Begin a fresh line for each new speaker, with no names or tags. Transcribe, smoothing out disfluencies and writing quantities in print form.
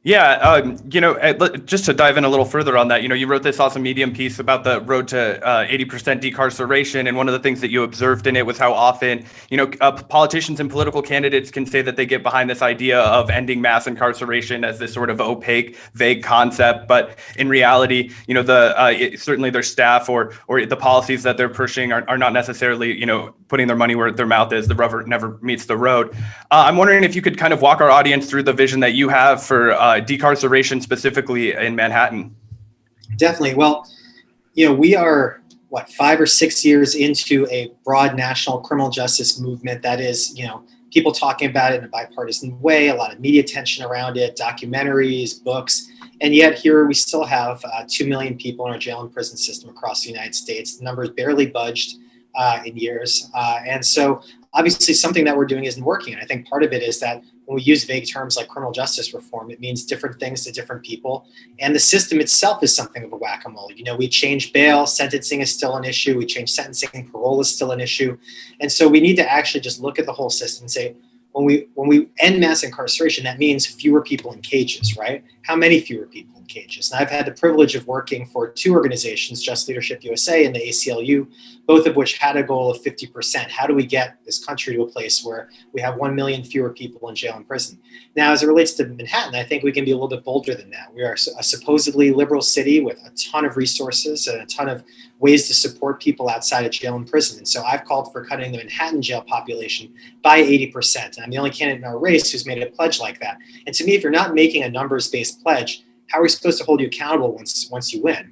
Yeah, just to dive in a little further on that, you wrote this awesome Medium piece about the road to 80% decarceration, and one of the things that you observed in it was how often, politicians and political candidates can say that they get behind this idea of ending mass incarceration as this sort of opaque, vague concept, but in reality, certainly their staff or the policies that they're pushing are not necessarily, putting their money where their mouth is. The rubber never meets the road. I'm wondering if you could kind of walk our audience through the vision that you have for decarceration specifically in Manhattan.
Definitely. Well, we are 5 or 6 years into a broad national criminal justice movement that is, people talking about it in a bipartisan way, a lot of media attention around it, documentaries, books. And yet here we still have 2 million people in our jail and prison system across the United States. The number's barely budged in years. And so obviously something that we're doing isn't working. And I think part of it is that when we use vague terms like criminal justice reform, it means different things to different people. And the system itself is something of a whack-a-mole. We change bail, sentencing is still an issue. We change sentencing, parole is still an issue. And so we need to actually just look at the whole system and say, when we end mass incarceration, that means fewer people in cages, right? How many fewer people in cages? And I've had the privilege of working for two organizations, Just Leadership USA and the ACLU, both of which had a goal of 50%. How do we get this country to a place where we have 1 million fewer people in jail and prison? Now, as it relates to Manhattan, I think we can be a little bit bolder than that. We are a supposedly liberal city with a ton of resources and a ton of ways to support people outside of jail and prison. And so I've called for cutting the Manhattan jail population by 80%. And I'm the only candidate in our race who's made a pledge like that. And to me, if you're not making a numbers-based pledge, how are we supposed to hold you accountable once you win?